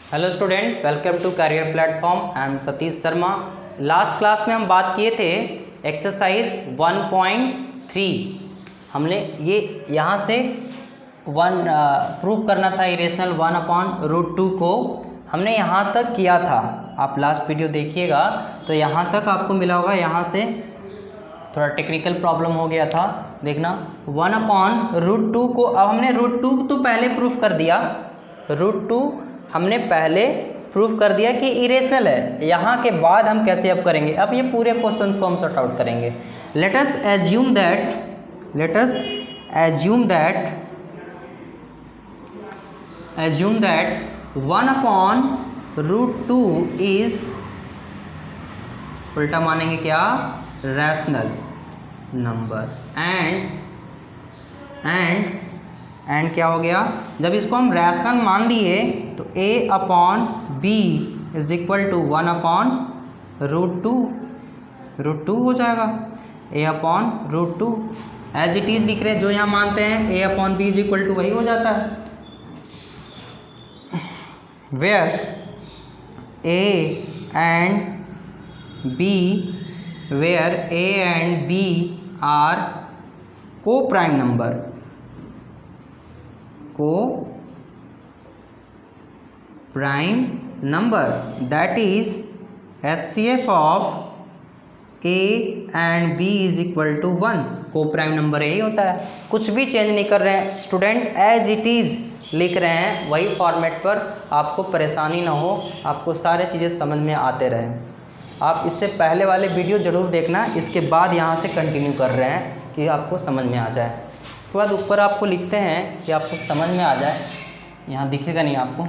Hello student, welcome to career platform. I am Satish Sharma. Last class में हम बात किए थे एक्सरसाइज 1.3। हमने ये यहाँ से प्रूव करना था इरेशनल 1/√2 को हमने यहाँ तक किया था। आप लास्ट वीडियो देखिएगा तो यहाँ तक आपको मिला होगा। यहाँ से थोड़ा टेक्निकल प्रॉब्लम हो गया था, देखना 1/√2 को। अब हमने √2 तो पहले प्रूफ कर दिया, √2 हमने पहले प्रूफ कर दिया कि इरेशनल है। यहाँ के बाद हम कैसे अब करेंगे, अब ये पूरे क्वेश्चंस को हम सॉर्ट आउट करेंगे। Let us assume that 1/√2 is, उल्टा मानेंगे क्या, रैशनल नंबर। एंड क्या हो गया, जब इसको हम रैशनल मान लिए तो a/b इज इक्वल टू 1/√2 हो जाएगा। a/√2 एज इट इज लिख रहे हैं, जो यहाँ मानते हैं a/b इज इक्वल टू वही हो जाता है। Where a and b are coprime number that is HCF of A and B is equal to 1। Coprime number यही होता है, कुछ भी चेंज नहीं कर रहे हैं स्टूडेंट, एज इट इज़ लिख रहे हैं वही फॉर्मेट पर। आपको परेशानी ना हो, आपको सारे चीज़ें समझ में आते रहें। आप इससे पहले वाले वीडियो ज़रूर देखना, इसके बाद यहाँ से कंटिन्यू कर रहे हैं कि आपको समझ में आ जाए। इसके बाद ऊपर आपको लिखते हैं कि आपको समझ में आ जाए, यहाँ दिखेगा नहीं आपको।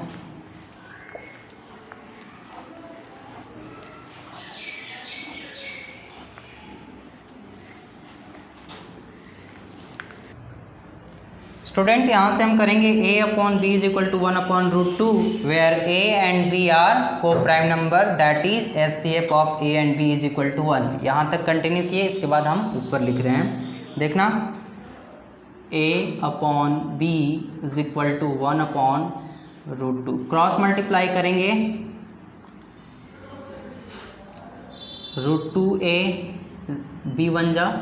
स्टूडेंट यहाँ से हम करेंगे a/b is equal to 1/√2 where a and b are coprime number that is HCF of a and b is equal to 1। यहाँ तक कंटिन्यू किए, इसके बाद हम ऊपर लिख रहे हैं, देखना a/b is equal to 1/√2। Cross multiply करेंगे, √2a b बन जा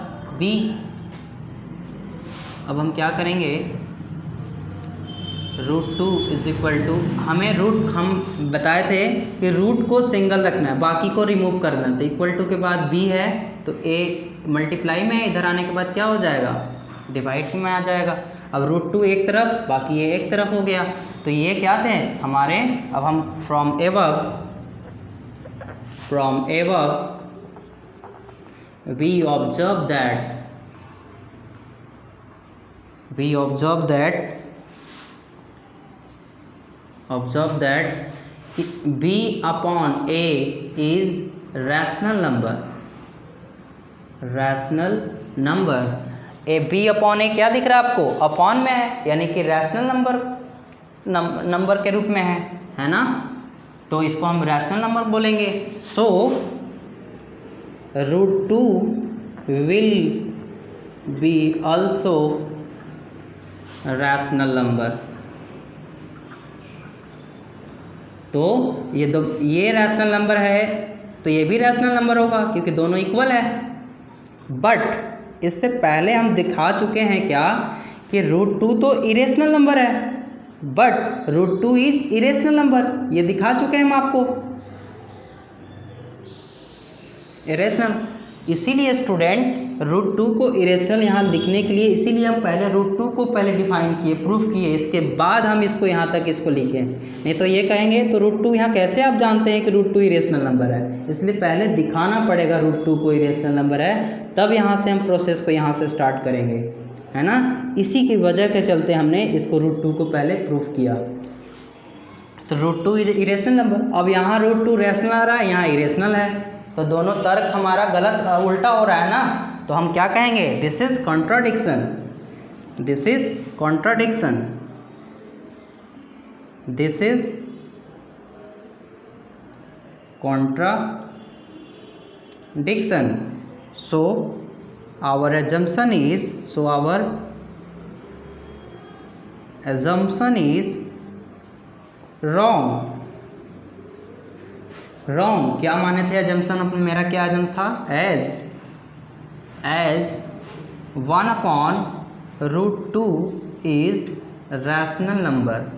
b। अब हम क्या करेंगे, √2 इज इक्वल टू, हम बताए थे कि रूट को सिंगल रखना है, बाकी को रिमूव करना है। तो इक्वल टू के बाद b है तो a मल्टीप्लाई में, इधर आने के बाद क्या हो जाएगा, डिवाइड में आ जाएगा। अब √2 एक तरफ, बाकी ये एक तरफ हो गया। तो ये क्या थे हमारे, अब हम from above we observe that b/a is rational number। b/a क्या दिख रहा है आपको, अपॉन में है, यानी कि रैशनल नंबर के रूप में है ना, तो इसको हम रैशनल नंबर बोलेंगे। सो √2 will be also rational number. तो ये रैशनल नंबर है तो ये भी रैशनल नंबर होगा, क्योंकि दोनों इक्वल है। बट इससे पहले हम दिखा चुके हैं क्या कि √2 तो इरेशनल नंबर है, बट √2 इज इरेशनल नंबर, ये दिखा चुके हैं हम आपको, इरेशनल। इसीलिए स्टूडेंट √2 को इरेशनल यहाँ लिखने के लिए, इसीलिए हम पहले √2 को पहले डिफाइन किए, प्रूफ किए, इसके बाद हम इसको यहाँ तक इसको लिखे। नहीं तो ये कहेंगे तो √2 यहाँ कैसे आप जानते हैं कि √2 इरेशनल नंबर है, इसलिए पहले दिखाना पड़ेगा √2 को इरेशनल नंबर है, तब यहाँ से हम प्रोसेस को यहाँ से स्टार्ट करेंगे, है ना। इसी की वजह के चलते हमने इसको √2 को पहले प्रूफ किया। तो √2 इज इरेशनल नंबर। अब यहाँ √2 रैशनल आ रहा है, यहाँ इरेशनल है, तो दोनों तर्क हमारा गलत उल्टा हो रहा है ना। तो हम क्या कहेंगे, this is contradiction, this is contradiction. So our assumption is wrong। Wrong. क्या माने थे अजम्पशन अपने, मेरा क्या अजम था, as 1/√2 is rational number.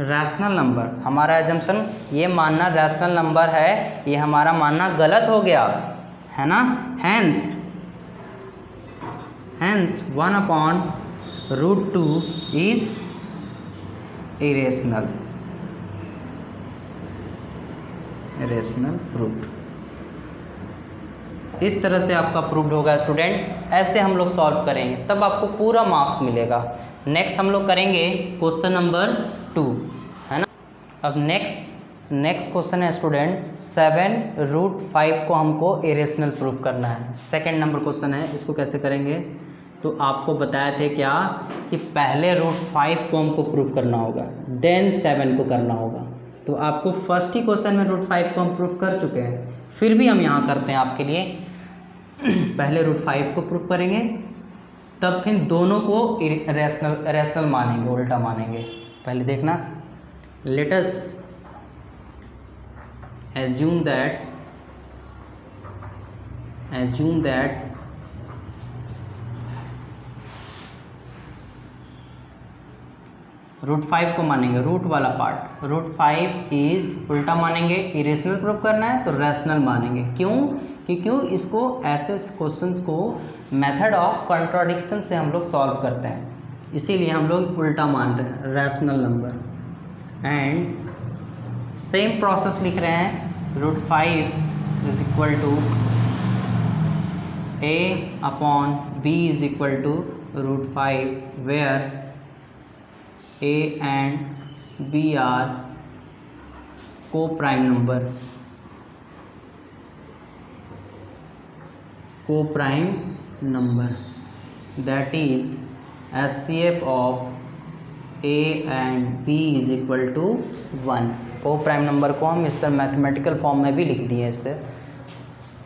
Rational number हमारा एजम्पशन, ये मानना रैशनल नंबर है, ये हमारा मानना गलत हो गया है ना। Hence 1/√2 is irrational proved. इस तरह से आपका प्रूव्ड होगा स्टूडेंट। ऐसे हम लोग सॉल्व करेंगे तब आपको पूरा मार्क्स मिलेगा। नेक्स्ट हम लोग करेंगे क्वेश्चन नंबर 2, है ना। अब नेक्स्ट क्वेश्चन है स्टूडेंट 7√5 को हमको इरेशनल प्रूव करना है। सेकंड नंबर क्वेश्चन है, इसको कैसे करेंगे, तो आपको बताए थे क्या कि पहले √5 को हमको प्रूव करना होगा, देन 7 को करना होगा। तो आपको फर्स्ट ही क्वेश्चन में √5 को हम प्रूव कर चुके हैं, फिर भी हम यहाँ करते हैं आपके लिए। पहले √5 को प्रूव करेंगे, तब फिर दोनों को रैशनल मानेंगे, उल्टा मानेंगे। पहले देखना, लेट अस assume that √5 को मानेंगे, रूट वाला पार्ट, √5 इज उल्टा मानेंगे, इरेशनल प्रूव करना है तो रैशनल मानेंगे। क्यों? क्योंकि इसको ऐसे क्वेश्चंस को मेथड ऑफ कॉन्ट्राडिक्शन से हम लोग सॉल्व करते हैं, इसीलिए हम लोग उल्टा मान रहे हैं, rational number. And same process लिख रहे हैं, √5 is equal to a/b is equal to √5 where a and b are co-prime number, that is HCF of a and b is equal to 1। Coprime number को हम इस तरह mathematical form में भी लिख दिए, इससे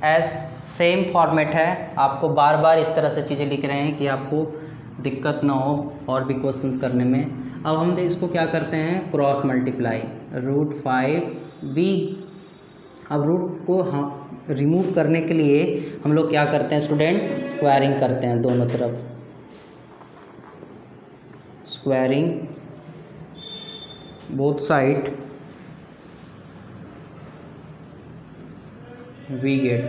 एज सेम फॉर्मेट है। आपको बार बार इस तरह से चीज़ें लिख रहे हैं कि आपको दिक्कत ना हो और भी क्वेश्चंस करने में। अब हम इसको क्या करते हैं, क्रॉस मल्टीप्लाई, √5b। अब रूट को हम रिमूव करने के लिए हम लोग क्या करते हैं स्टूडेंट, स्क्वायरिंग करते हैं दोनों तरफ, squaring both side, we get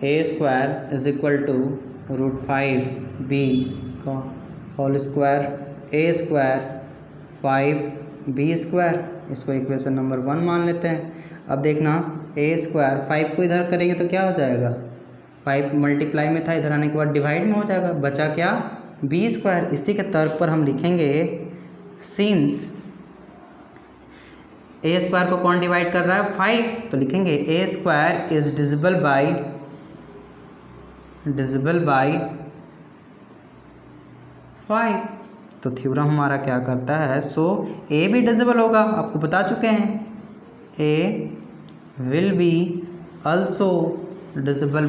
a² is equal to √5b का होल स्क्वायर, a² 5b²। इसको इक्वेशन नंबर 1 मान लेते हैं। अब देखना, a² 5 को इधर करेंगे तो क्या हो जाएगा, 5 मल्टीप्लाई में था, इधर आने के बाद डिवाइड में हो जाएगा, बचा क्या, b²। इसी के तर्क पर हम लिखेंगे, सिंस a² को कौन डिवाइड कर रहा है, 5, तो लिखेंगे a² इज डिविजिबल बाई 5। तो थ्योरम हमारा क्या करता है, सो a भी डिविजिबल होगा, आपको बता चुके हैं, a will be also divisible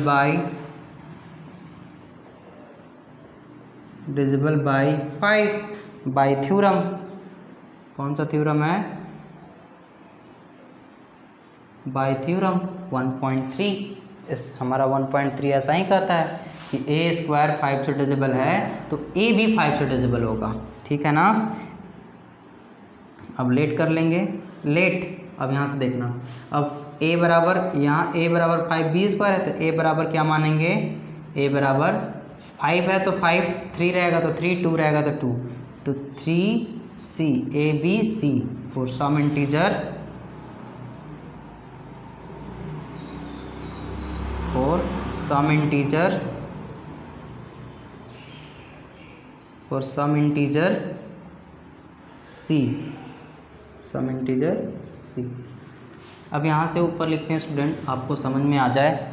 by 5 by theorem. कौन सा थ्योरम है, बाई थ्योरम 1.3। इस हमारा 1.3 ऐसा ही कहता है कि a² 5 से डिविजिबल है तो a भी 5 से डिविजिबल होगा, ठीक है ना। अब लेट कर लेंगे, लेट। अब यहाँ से देखना, अब a बराबर, यहाँ a बराबर 5b² है तो a बराबर क्या मानेंगे, a बराबर 5 है तो 5, 3 रहेगा तो 3, 2 रहेगा तो 2, तो 3c ABC for some integer, some integer c। अब यहाँ से ऊपर लिखते हैं स्टूडेंट, आपको समझ में आ जाए।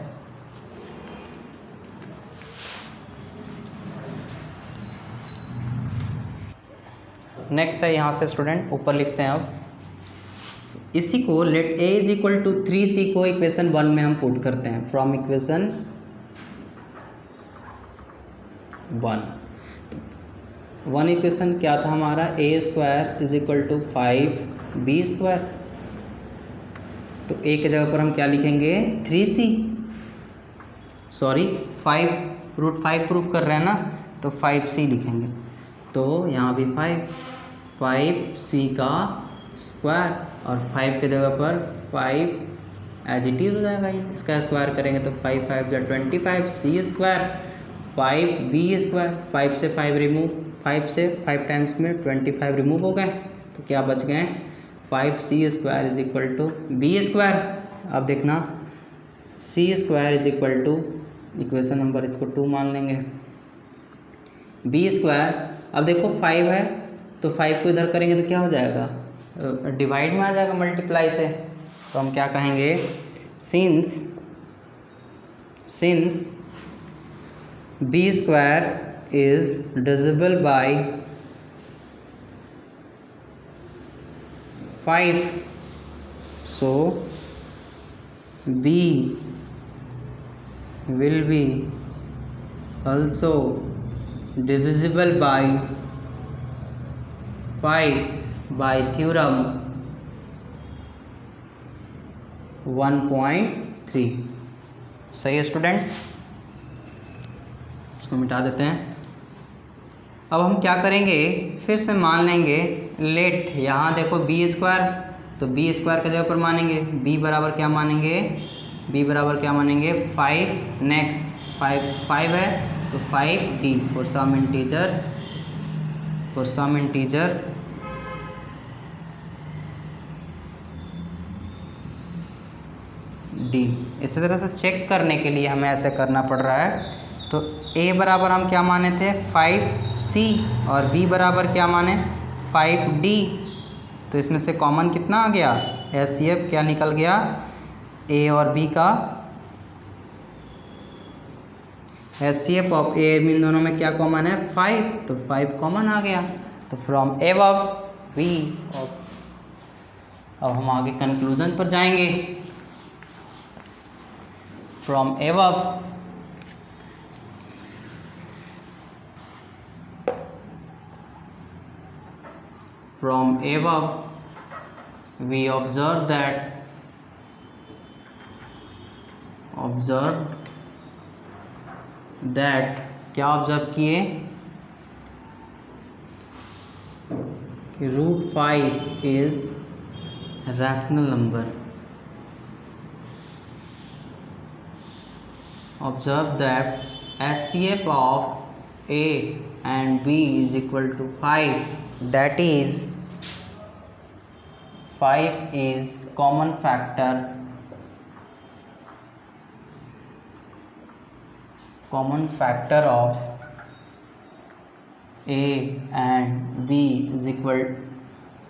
नेक्स्ट है, यहाँ से स्टूडेंट ऊपर लिखते हैं। अब इसी को let a is equal to 3c को इक्वेशन 1 में हम पुट करते हैं, फ्रॉम इक्वेशन 1। वन इक्वेशन क्या था हमारा, a² = 5b²। तो a के जगह पर हम क्या लिखेंगे, 3c, सॉरी 5√5 प्रूफ कर रहे हैं ना, तो 5c लिखेंगे। तो यहाँ भी 5c का स्क्वायर, और 5 के जगह पर 5 एज इट इज हो जाएगा, इसका स्क्वायर करेंगे तो 5 5 × 25, c² 5b²। 5 से 5 रिमूव, 5 से 5 टाइम्स में 25 रिमूव हो गए, तो क्या बच गए, 5c² = b²। अब देखना c² = इक्वेशन नंबर इसको 2 मान लेंगे, b²। अब देखो 5 है तो 5 को इधर करेंगे तो क्या हो जाएगा, डिवाइड में आ जाएगा मल्टीप्लाई से। तो हम क्या कहेंगे, since b² is divisible by 5, so b will be also divisible by 5 by theorem 1.3। सही है स्टूडेंट, इसको मिटा देते हैं। अब हम क्या करेंगे, फिर से मान लेंगे लेट, यहाँ देखो b², तो b² के जगह पर मानेंगे b बराबर क्या मानेंगे, b बराबर क्या मानेंगे 5। नेक्स्ट 5 है तो 5d for some integer d। इसी तरह से चेक करने के लिए हमें ऐसे करना पड़ रहा है। तो a बराबर हम क्या माने थे 5c, और b बराबर क्या माने 5d। तो इसमें से कॉमन कितना आ गया, HCF क्या निकल गया, a और b का HCF ऑफ a इन दोनों में क्या कॉमन है 5, तो 5 कॉमन आ गया। तो फ्रॉम above b, अब हम आगे कंक्लूजन पर जाएंगे। From above we observe that क्या ऑब्जर्व किए कि √5 is rational number। Observe that HCF of A and B is equal to 5, that is 5 is common factor of A and B is equal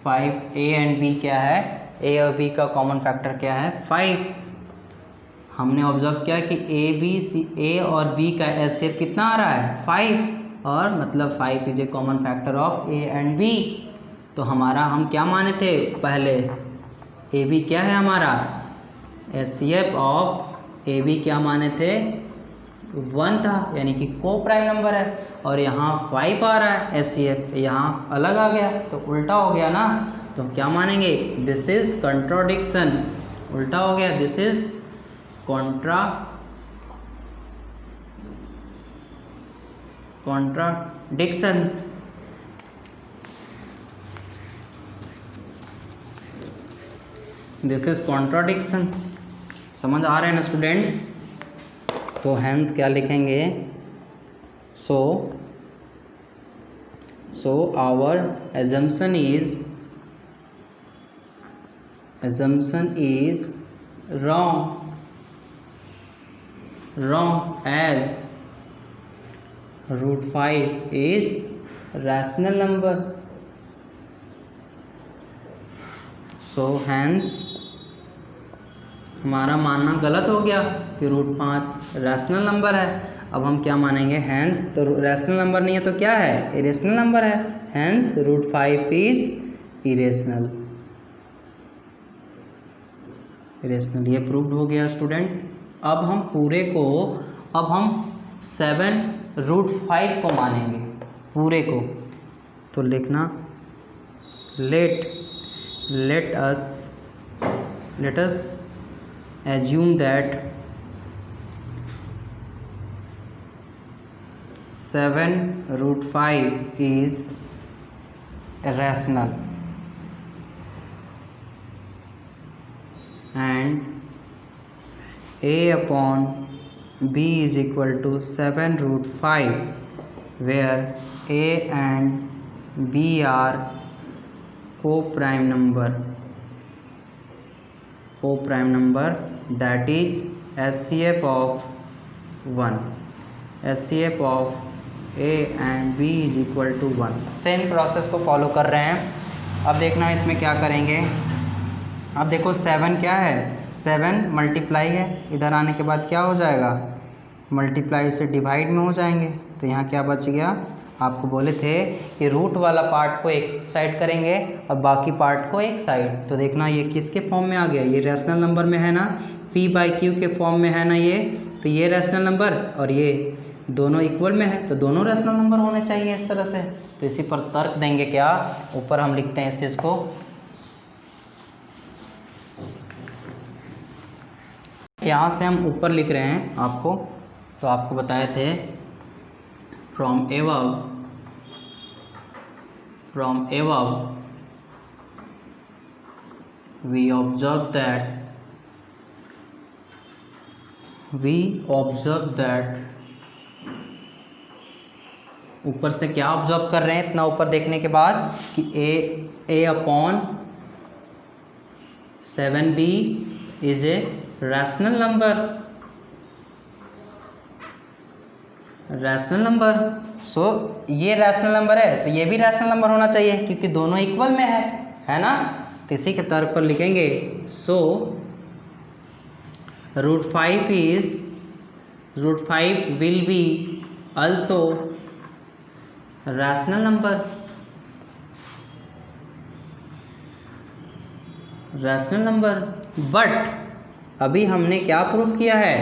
5। A and B क्या है, A और B का common factor क्या है 5। हमने observe किया कि A और B का HCF कितना आ रहा है 5, और मतलब 5 is a common factor of A and B। तो हमारा हम क्या माने थे पहले, AB क्या है हमारा, HCF ऑफ AB क्या माने थे 1 था, यानी कि को प्राइम नंबर है, और यहाँ 5 आ रहा है HCF, यहाँ अलग आ गया तो उल्टा हो गया ना। तो हम क्या मानेंगे, दिस इज कंट्राडिक्शन, उल्टा हो गया, this is contradictions। This is contradiction, समझ आ रहे हैं ना स्टूडेंट। तो हेंस क्या लिखेंगे, so our assumption is wrong as √5 is rational number। so hence हमारा मानना गलत हो गया कि √5 रैशनल नंबर है। अब हम क्या मानेंगे, हैंस तो रैशनल नंबर नहीं है तो क्या है, इरेशनल नंबर है, हैंस √5 इज इरेशनल। ये प्रूव्ड हो गया स्टूडेंट। अब हम पूरे को, अब हम 7 √5 को मानेंगे, पूरे को तो लिखना let us assume that 7√5 is irrational and a upon b is equal to 7√5, where a and b are co-prime number, that is HCF of 1, HCF of a and b is equal to 1। Same process को follow कर रहे हैं। अब देखना इसमें क्या करेंगे। अब देखो 7 क्या है, 7 मल्टीप्लाई है, इधर आने के बाद क्या हो जाएगा, मल्टीप्लाई से डिवाइड में हो जाएंगे। तो यहाँ क्या बच गया, आपको बोले थे कि रूट वाला पार्ट को एक साइड करेंगे और बाकी पार्ट को एक साइड। तो देखना ये किसके फॉर्म में आ गया, ये रैशनल नंबर में है ना, p/q के फॉर्म में है ना ये, तो ये रैशनल नंबर और ये दोनों इक्वल में है, तो दोनों रैशनल नंबर होने चाहिए इस तरह से। तो इसी पर तर्क देंगे क्या, ऊपर हम लिखते हैं इस चीज़ को, यहाँ से हम ऊपर लिख रहे हैं आपको, तो आपको बताए थे from above we observe that ऊपर से क्या ऑब्जर्व कर रहे हैं इतना ऊपर देखने के बाद कि a upon 7b is a rational number. So ये रैशनल नंबर है तो ये भी रैशनल नंबर होना चाहिए क्योंकि दोनों इक्वल में है ना। तो इसी के तर्क पर लिखेंगे सो √5 will be also rational number. But अभी हमने क्या प्रूव किया है,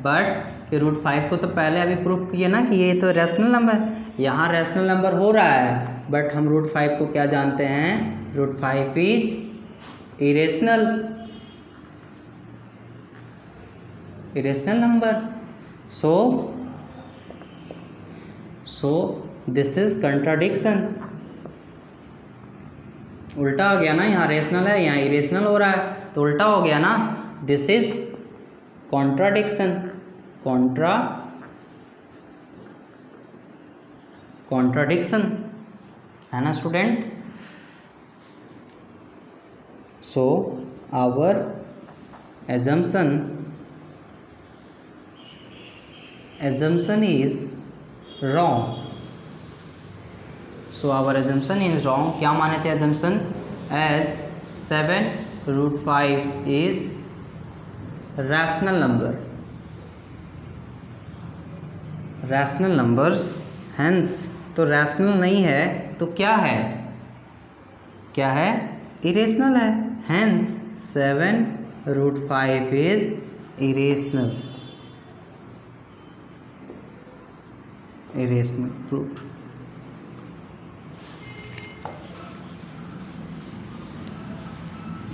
बट कि √5 को तो पहले अभी प्रूव किया ना कि ये तो रैशनल नंबर, यहाँ रैशनल नंबर हो रहा है, बट हम √5 को क्या जानते हैं, √5 is irrational number. So this is contradiction, उल्टा हो गया ना, यहाँ रेशनल है यहाँ इरेशनल हो रहा है तो उल्टा हो गया ना, दिस इज कॉन्ट्राडिक्शन है ना student. So our assumption is wrong। So our assumption is wrong। क्या माने थे assumption, as 7√5 is rational numbers, hence तो रैशनल नहीं है तो क्या है इरेशनल है, हेंस 7√5 इज इरेशनल प्रूफ।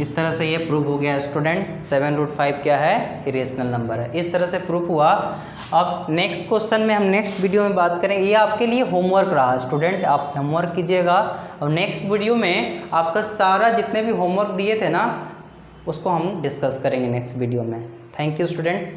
इस तरह से ये प्रूफ हो गया स्टूडेंट, 7√5 क्या है, इरेशनल नंबर है। इस तरह से प्रूफ हुआ। अब नेक्स्ट क्वेश्चन में हम नेक्स्ट वीडियो में बात करेंगे, ये आपके लिए होमवर्क रहा स्टूडेंट, आप होमवर्क कीजिएगा और नेक्स्ट वीडियो में आपका सारा जितने भी होमवर्क दिए थे ना उसको हम डिस्कस करेंगे नेक्स्ट वीडियो में। Thank you student.